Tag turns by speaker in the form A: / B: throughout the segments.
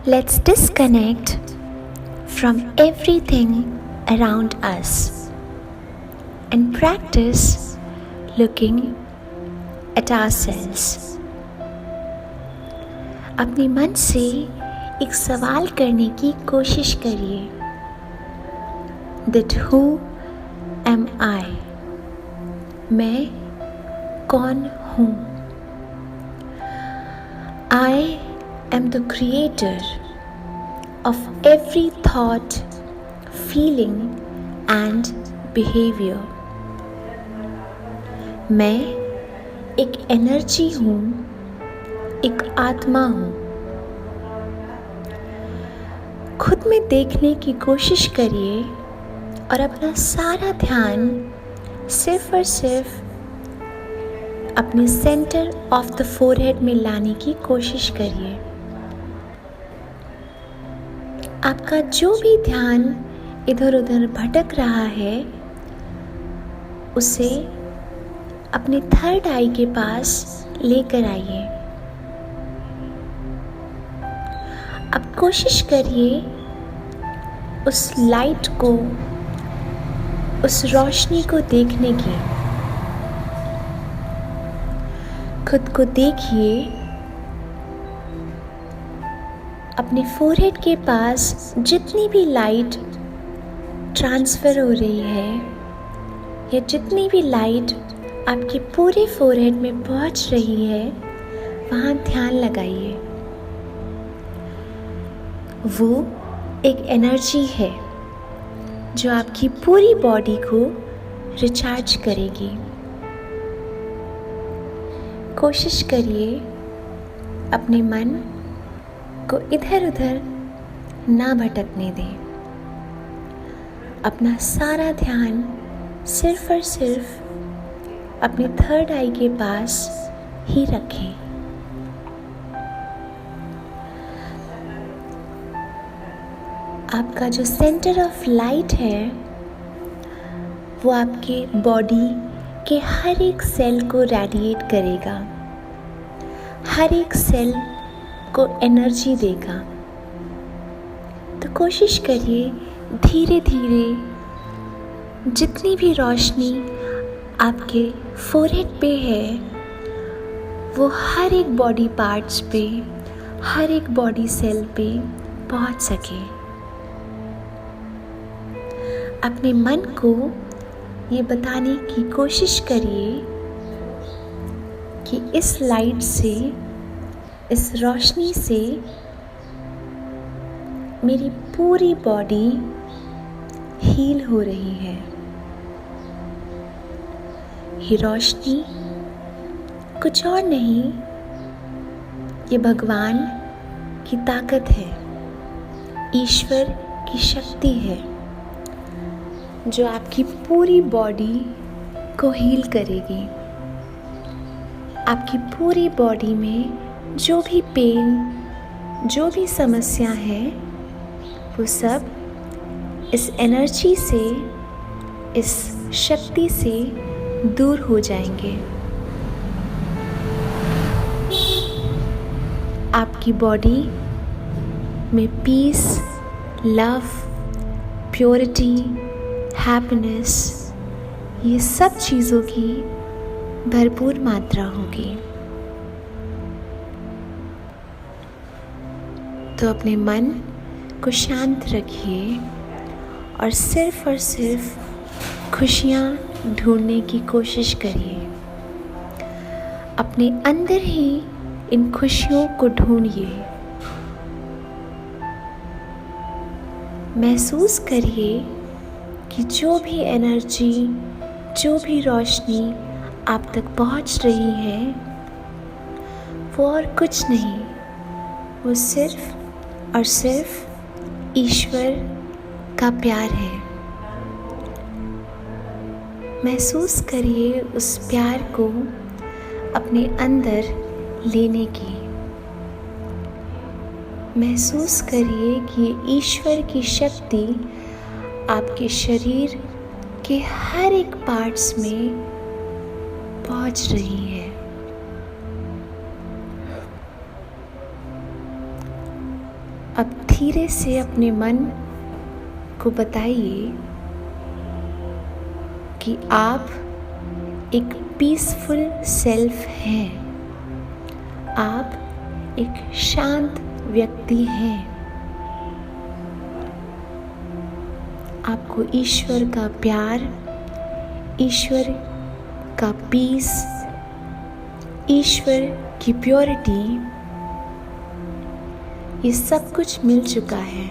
A: Let's disconnect from everything around us and practice looking at ourselves. अपने मन से एक सवाल करने की कोशिश करिए that who am I? मैं कौन हूँ? I am the creator of every thought, feeling and behavior. मैं एक एनर्जी हूँ, एक आत्मा हूँ। खुद में देखने की कोशिश करिए और अपना सारा ध्यान सिर्फ और सिर्फ अपने सेंटर ऑफ द फोरहेड में लाने की कोशिश करिए। आपका जो भी ध्यान इधर उधर भटक रहा है उसे अपने थर्ड आई के पास लेकर आइए। अब कोशिश करिए उस लाइट को, उस रोशनी को देखने की। खुद को देखिए, अपने फोरहेड के पास जितनी भी लाइट ट्रांसफ़र हो रही है या जितनी भी लाइट आपके पूरे फोरहेड में पहुंच रही है, वहाँ ध्यान लगाइए। वो एक एनर्जी है जो आपकी पूरी बॉडी को रिचार्ज करेगी। कोशिश करिए अपने मन को इधर उधर ना भटकने दें। अपना सारा ध्यान सिर्फ और सिर्फ अपने थर्ड आई के पास ही रखें। आपका जो सेंटर ऑफ लाइट है वो आपके बॉडी के हर एक सेल को रेडिएट करेगा, हर एक सेल को एनर्जी देगा। तो कोशिश करिए धीरे धीरे जितनी भी रोशनी आपके फोरहेड पे है वो हर एक बॉडी पार्ट्स पे, हर एक बॉडी सेल पे पहुंच सके। अपने मन को ये बताने की कोशिश करिए कि इस लाइट से, इस रोशनी से मेरी पूरी बॉडी हील हो रही है। ये रोशनी कुछ और नहीं, ये भगवान की ताकत है, ईश्वर की शक्ति है जो आपकी पूरी बॉडी को हील करेगी। आपकी पूरी बॉडी में जो भी पेन, जो भी समस्या है वो सब इस एनर्जी से, इस शक्ति से दूर हो जाएंगे। आपकी बॉडी में पीस, लव, प्योरिटी, हैप्पीनेस, ये सब चीज़ों की भरपूर मात्रा होगी। तो अपने मन को शांत रखिए और सिर्फ खुशियाँ ढूंढने की कोशिश करिए। अपने अंदर ही इन खुशियों को ढूंढिए। महसूस करिए कि जो भी एनर्जी, जो भी रोशनी आप तक पहुंच रही है वो और कुछ नहीं, वो सिर्फ और सिर्फ ईश्वर का प्यार है। महसूस करिए उस प्यार को अपने अंदर लेने की। महसूस करिए कि ईश्वर की शक्ति आपके शरीर के हर एक पार्ट्स में पहुंच रही है। अब धीरे से अपने मन को बताइए कि आप एक पीसफुल सेल्फ हैं। आप एक शांत व्यक्ति हैं। आपको ईश्वर का प्यार, ईश्वर का पीस, ईश्वर की प्योरिटी, ये सब कुछ मिल चुका है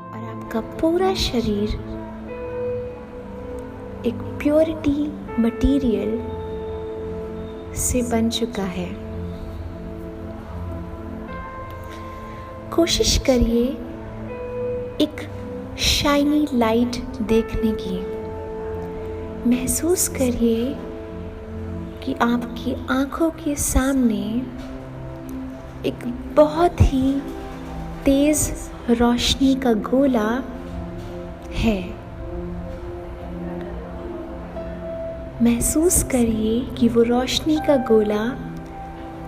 A: और आपका पूरा शरीर एक प्योरिटी मटेरियल से बन चुका है। कोशिश करिए एक शाइनी लाइट देखने की। महसूस करिए कि आपकी आंखों के सामने एक बहुत ही तेज रोशनी का गोला है। महसूस करिए कि वो रोशनी का गोला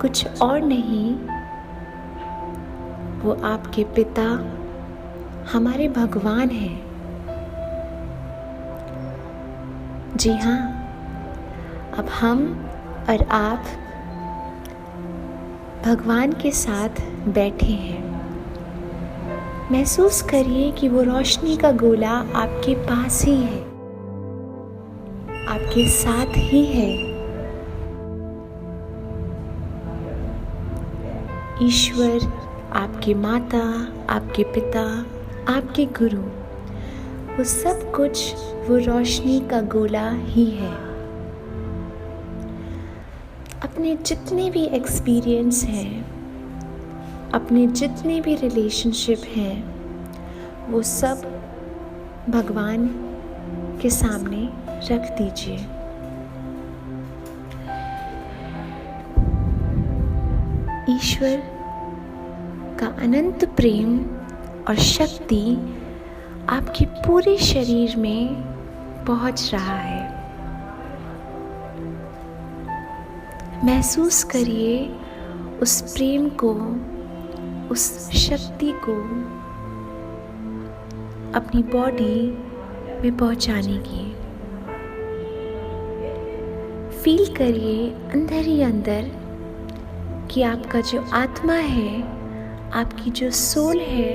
A: कुछ और नहीं, वो आपके पिता, हमारे भगवान हैं। जी हाँ, अब हम और आप भगवान के साथ बैठे हैं। महसूस करिए कि वो रोशनी का गोला आपके पास ही है, आपके साथ ही है। ईश्वर, आपके माता, आपके पिता, आपके गुरु, वो सब कुछ वो रोशनी का गोला ही है। अपने जितने भी एक्सपीरियंस हैं, अपने जितने भी रिलेशनशिप हैं, वो सब भगवान के सामने रख दीजिए। ईश्वर का अनंत प्रेम और शक्ति आपके पूरे शरीर में पहुंच रहा है। महसूस करिए उस प्रेम को, उस शक्ति को अपनी बॉडी में पहुंचाने की। फील करिए अंदर ही अंदर कि आपका जो आत्मा है, आपकी जो सोल है,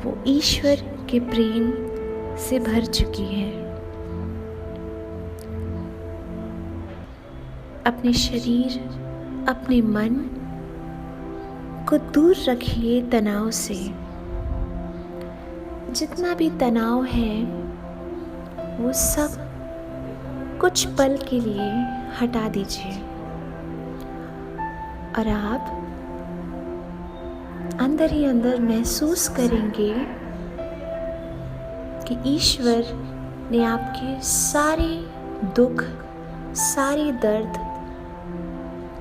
A: वो ईश्वर के प्रेम से भर चुकी है। अपने शरीर, अपने मन को दूर रखिए तनाव से। जितना भी तनाव है, वो सब कुछ पल के लिए हटा दीजिए और आप अंदर ही अंदर महसूस करेंगे कि ईश्वर ने आपके सारे दुख, सारे दर्द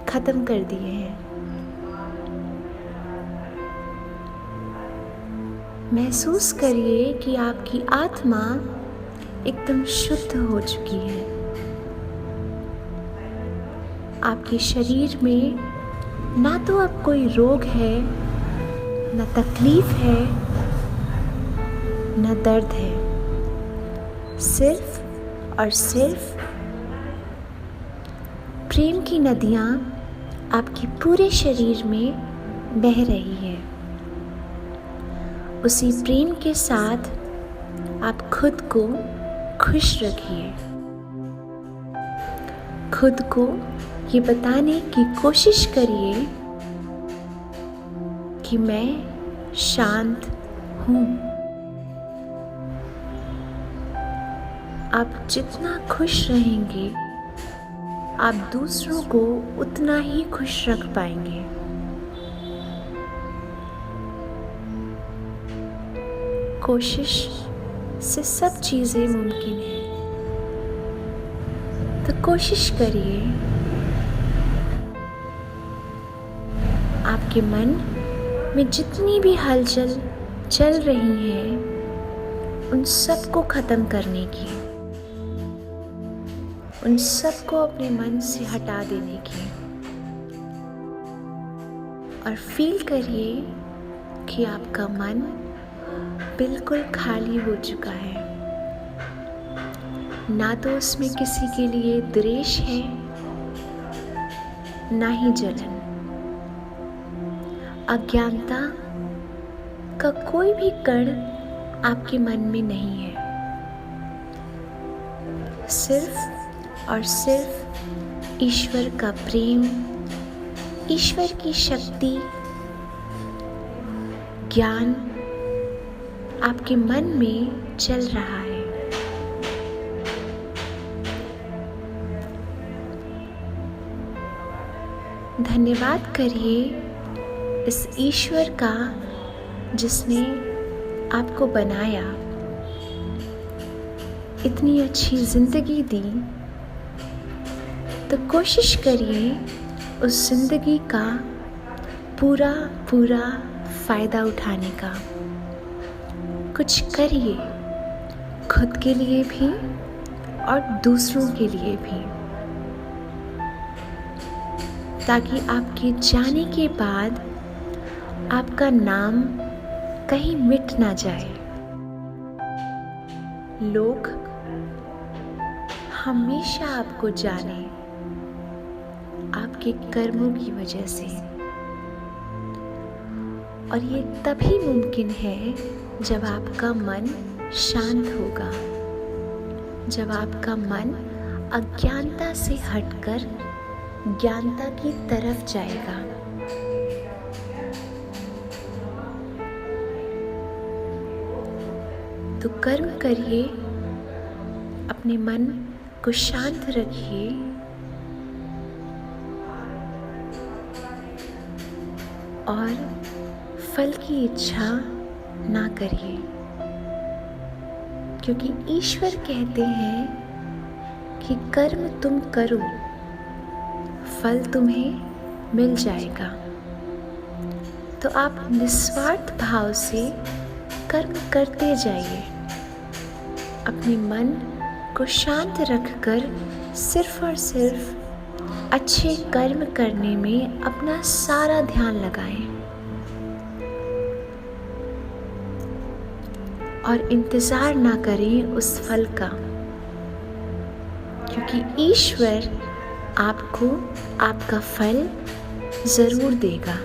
A: खत्म कर दिए हैं। महसूस करिए कि आपकी आत्मा एकदम शुद्ध हो चुकी है। आपके शरीर में ना तो अब कोई रोग है, ना तकलीफ है, ना दर्द है। सिर्फ और सिर्फ प्रेम की नदियाँ आपके पूरे शरीर में बह रही है। उसी प्रेम के साथ आप खुद को खुश रखिए। खुद को ये बताने की कोशिश करिए कि मैं शांत हूँ। आप जितना खुश रहेंगे, आप दूसरों को उतना ही खुश रख पाएंगे। कोशिश से सब चीज़ें मुमकिन है, तो कोशिश करिए। आपके मन में जितनी भी हलचल चल रही हैं, उन सबको ख़त्म करने की, उन सबको अपने मन से हटा देने की और फील करिए कि आपका मन बिल्कुल खाली हो चुका है। ना तो उसमें किसी के लिए द्वेष है, ना ही जलन। अज्ञानता का कोई भी कण आपके मन में नहीं है। सिर्फ और सिर्फ ईश्वर का प्रेम, ईश्वर की शक्ति, ज्ञान आपके मन में चल रहा है। धन्यवाद करिए इस ईश्वर का जिसने आपको बनाया, इतनी अच्छी जिंदगी दी। तो कोशिश करिए उस जिंदगी का पूरा फायदा उठाने का। कुछ करिए खुद के लिए भी और दूसरों के लिए भी, ताकि आपके जाने के बाद आपका नाम कहीं मिट ना जाए। लोग हमेशा आपको जाने आपके कर्मों की वजह से, और ये तभी मुमकिन है जब आपका मन शांत होगा, जब आपका मन अज्ञानता से हटकर ज्ञानता की तरफ जाएगा। तो कर्म करिए, अपने मन को शांत रखिए और फल की इच्छा ना करिए, क्योंकि ईश्वर कहते हैं कि कर्म तुम करो, फल तुम्हें मिल जाएगा। तो आप निस्वार्थ भाव से कर्म करते जाइए, अपने मन को शांत रखकर सिर्फ और सिर्फ अच्छे कर्म करने में अपना सारा ध्यान लगाएं और इंतज़ार ना करें उस फल का, क्योंकि ईश्वर आपको आपका फल ज़रूर देगा।